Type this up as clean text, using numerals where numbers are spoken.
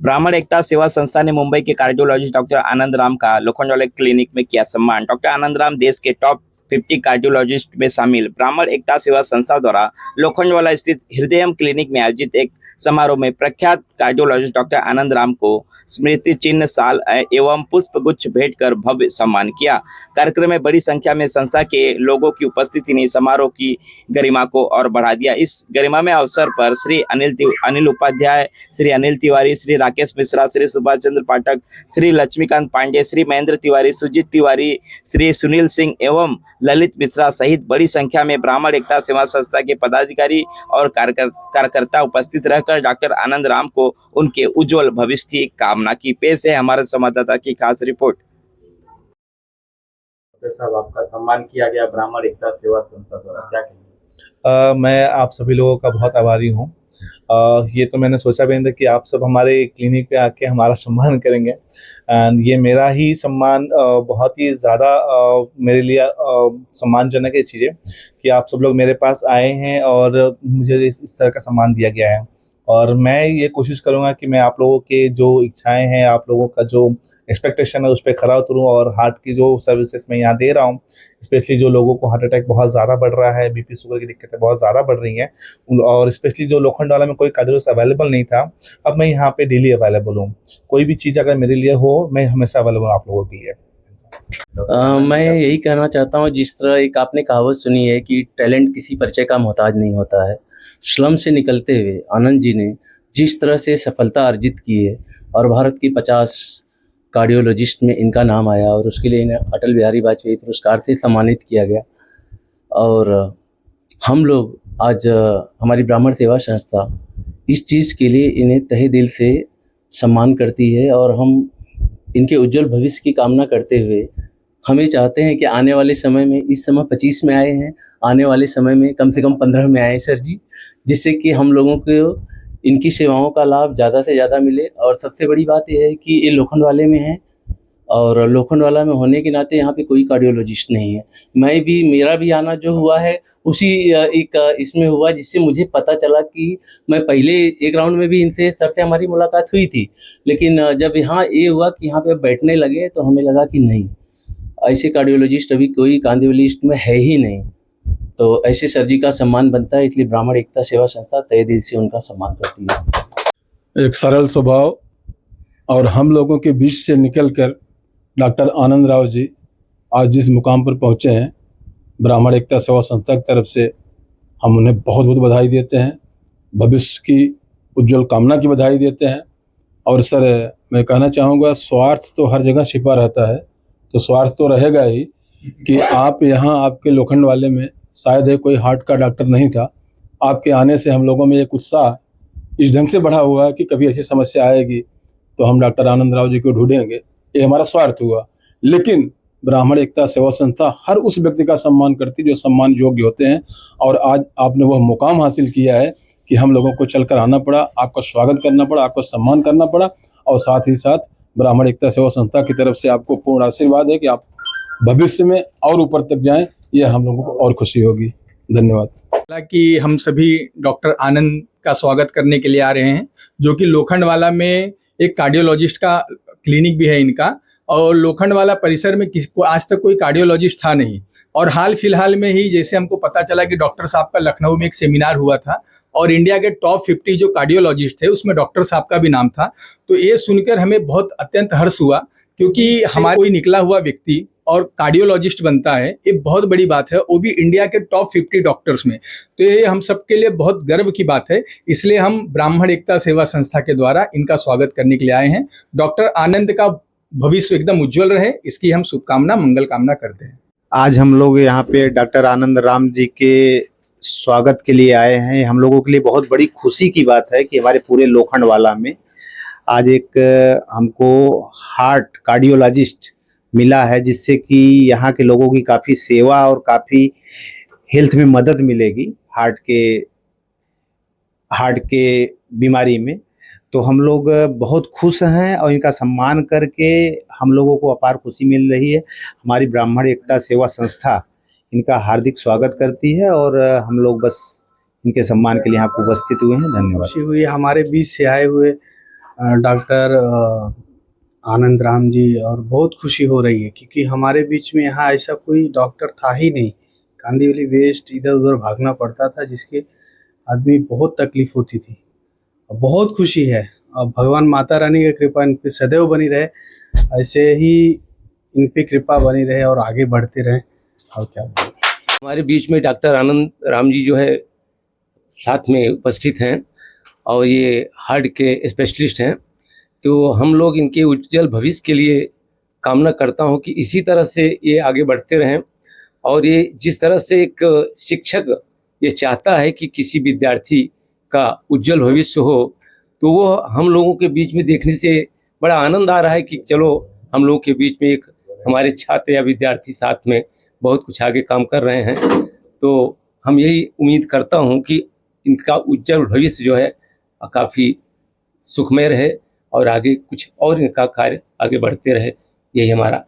ब्राह्मण एकता सेवा संस्था ने मुंबई के कार्डियोलॉजिस्ट डॉक्टर आनंद राम का लोखंडवाला क्लिनिक में किया सम्मान। डॉक्टर आनंद राम देश के टॉप 50 कार्डियोलॉजिस्ट में शामिल। ब्राह्मण एकता सेवा संस्था द्वारा लोखंडवाला स्थित हृदयम क्लिनिक में आयोजित एक समारोह में प्रख्यात कार्डियोलॉजिस्ट डॉक्टर आनंद राम को स्मृति चिन्ह, साल एवं पुष्प गुच्छ भेंट कर भव्य सम्मान किया। कार्यक्रम में बड़ी संख्या में संस्था के लोगों की उपस्थिति ने समारोह की गरिमा को और बढ़ा दिया। इस गरिमा में अवसर पर श्री अनिल उपाध्याय, श्री अनिल तिवारी, श्री राकेश मिश्रा, श्री सुभाष चंद्र पाठक, श्री लक्ष्मीकांत पांडे, श्री महेंद्र तिवारी, सुजीत तिवारी, श्री सुनील सिंह एवं ललित मिश्रा सहित बड़ी संख्या में ब्राह्मण एकता सेवा संस्था के पदाधिकारी और कार्यकर्ता उपस्थित रहकर डॉक्टर आनंद राम को उनके उज्जवल भविष्य की कामना की। पेश है हमारे संवाददाता की खास रिपोर्ट। डॉक्टर साहब, आपका सम्मान किया गया ब्राह्मण एकता सेवा संस्था द्वारा, क्या कहेंगे? मैं आप सभी लोगों का बहुत आभारी हूँ। ये तो मैंने सोचा भी नहीं था कि आप सब हमारे क्लिनिक पे आके हमारा सम्मान करेंगे। एंड ये मेरा ही सम्मान बहुत ही ज़्यादा मेरे लिए सम्मानजनक है चीज़ें कि आप सब लोग मेरे पास आए हैं और मुझे इस तरह का सम्मान दिया गया है। और मैं ये कोशिश करूँगा कि मैं आप लोगों के जो इच्छाएं हैं, आप लोगों का जो एक्सपेक्टेशन है उस पर खरा उतरूँ। और हार्ट की जो सर्विसेज मैं यहाँ दे रहा हूँ, स्पेशली जो लोगों को हार्ट अटैक बहुत ज़्यादा बढ़ रहा है, बीपी शुगर की दिक्कतें बहुत ज़्यादा बढ़ रही हैं, और स्पेशली जो लोखंडवाला में कोई कार्डियोलॉजिस्ट अवेलेबल नहीं था, अब मैं यहाँ पे डेली अवेलेबल हूँ। कोई भी चीज़ अगर मेरे लिए हो, मैं हमेशा अवेलेबल हूँ आप लोगों के लिए। मैं यही कहना चाहता हूँ, जिस तरह एक आपने कहावत सुनी है कि टैलेंट किसी परिचय का मोहताज नहीं होता है। स्लम से निकलते हुए आनंद जी ने जिस तरह से सफलता अर्जित की है और भारत की 50 कार्डियोलॉजिस्ट में इनका नाम आया और उसके लिए इन्हें अटल बिहारी वाजपेयी पुरस्कार से सम्मानित किया गया। और हम लोग आज हमारी ब्राह्मण सेवा संस्था इस चीज़ के लिए इन्हें तहे दिल से सम्मान करती है और हम इनके उज्जवल भविष्य की कामना करते हुए हमें चाहते हैं कि आने वाले समय में, इस समय 25 में आए हैं, आने वाले समय में कम से कम 15 में आए सर जी, जिससे कि हम लोगों को इनकी सेवाओं का लाभ ज़्यादा से ज़्यादा मिले। और सबसे बड़ी बात यह है कि ये लोखंडवाले में है और लोखंडवाला में होने के नाते यहाँ पे कोई कार्डियोलॉजिस्ट नहीं है। मेरा भी आना जो हुआ है उसी एक इसमें हुआ, जिससे मुझे पता चला कि मैं पहले एक राउंड में भी इनसे सर से हमारी मुलाकात हुई थी, लेकिन जब यहाँ ये हुआ कि यहाँ पे बैठने लगे तो हमें लगा कि नहीं, ऐसे कार्डियोलॉजिस्ट अभी कोई कांदिवली में है ही नहीं। तो ऐसे सर जी का सम्मान बनता है, इसलिए ब्राह्मण एकता सेवा संस्था तहे दिल से उनका सम्मान करती है। एक सरल स्वभाव और हम लोगों के बीच से निकलकर डॉक्टर आनंद राव जी आज जिस मुकाम पर पहुँचे हैं, ब्राह्मण एकता सेवा संस्था की तरफ से हम उन्हें बहुत बहुत बधाई देते हैं, भविष्य की उज्जवल कामना की बधाई देते हैं। और सर, मैं कहना चाहूँगा, स्वार्थ तो हर जगह छिपा रहता है, तो स्वार्थ तो रहेगा ही कि आप यहाँ आपके लोखंडवाले में शायद है कोई हार्ट का डॉक्टर नहीं था। आपके आने से हम लोगों में एक उत्साह इस ढंग से बढ़ा हुआ है कि कभी ऐसी समस्या आएगी तो हम डॉक्टर आनंद राव जी को ढूंढेंगे, ये हमारा स्वार्थ हुआ। लेकिन ब्राह्मण एकता सेवा संस्था हर उस व्यक्ति का सम्मान करती जो सम्मान योग्य होते हैं। और आज आपने वह मुकाम हासिल किया है कि हम लोगों को चलकर आना पड़ा, आपका स्वागत करना पड़ा, आपका सम्मान करना पड़ा, और साथ ही साथ ब्राह्मण एकता सेवा संस्था की तरफ से आपको पूर्ण आशीर्वाद है कि आप भविष्य में और ऊपर तक जाएं, ये हम लोगों को और खुशी होगी। धन्यवाद। हालांकि हम सभी डॉक्टर आनंद का स्वागत करने के लिए आ रहे हैं, जो कि लोखंडवाला में एक कार्डियोलॉजिस्ट का क्लिनिक भी है इनका, और लोखंडवाला परिसर में आज तक कोई कार्डियोलॉजिस्ट था नहीं। और हाल फिलहाल में ही जैसे हमको पता चला कि डॉक्टर साहब का लखनऊ में एक सेमिनार हुआ था और इंडिया के टॉप 50 जो कार्डियोलॉजिस्ट थे उसमें डॉक्टर साहब का भी नाम था। तो ये सुनकर हमें बहुत अत्यंत हर्ष हुआ, क्योंकि हमारा कोई निकला हुआ व्यक्ति और कार्डियोलॉजिस्ट बनता है, ये बहुत बड़ी बात है, वो भी इंडिया के टॉप 50 डॉक्टर्स में। तो ये हम सबके लिए बहुत गर्व की बात है। इसलिए हम ब्राह्मण एकता सेवा संस्था के द्वारा इनका स्वागत करने के लिए आए हैं। डॉक्टर आनंद का भविष्य एकदम उज्जवल रहे, इसकी हम शुभकामना, मंगल कामना करते हैं। आज हम लोग यहाँ पे डॉक्टर आनंद राम जी के स्वागत के लिए आए हैं। हम लोगों के लिए बहुत बड़ी खुशी की बात है कि हमारे पूरे लोखंडवाला में आज एक हमको हार्ट कार्डियोलॉजिस्ट मिला है, जिससे कि यहाँ के लोगों की काफ़ी सेवा और काफ़ी हेल्थ में मदद मिलेगी हार्ट के बीमारी में। तो हम लोग बहुत खुश हैं और इनका सम्मान करके हम लोगों को अपार खुशी मिल रही है। हमारी ब्राह्मण एकता सेवा संस्था इनका हार्दिक स्वागत करती है और हम लोग बस इनके सम्मान के लिए यहाँ उपस्थित हुए हैं। धन्यवाद। खुशी हुई हमारे बीच से आए हुए डॉक्टर आनंद राम जी, और बहुत खुशी हो रही है क्योंकि हमारे बीच में यहाँ ऐसा कोई डॉक्टर था ही नहीं। कांदिवली वेस्ट इधर उधर भागना पड़ता था, जिसके आदमी बहुत तकलीफ होती थी। बहुत खुशी है, और भगवान माता रानी की कृपा इन पे सदैव बनी रहे, ऐसे ही इन पे कृपा बनी रहे और आगे बढ़ते रहें। और क्या बोलूं। हमारे बीच में डॉक्टर आनंद राम जी जो है साथ में उपस्थित हैं और ये हार्ट के स्पेशलिस्ट हैं। तो हम लोग इनके उज्जवल भविष्य के लिए कामना करता हूं कि इसी तरह से ये आगे बढ़ते रहें। और ये जिस तरह से एक शिक्षक ये चाहता है कि किसी विद्यार्थी का उज्जवल भविष्य हो, तो वो हम लोगों के बीच में देखने से बड़ा आनंद आ रहा है कि चलो हम लोगों के बीच में एक हमारे छात्र या विद्यार्थी साथ में बहुत कुछ आगे काम कर रहे हैं। तो हम यही उम्मीद करता हूं कि इनका उज्जवल भविष्य जो है काफ़ी सुखमय रहे और आगे कुछ और इनका कार्य आगे बढ़ते रहे। यही हमारा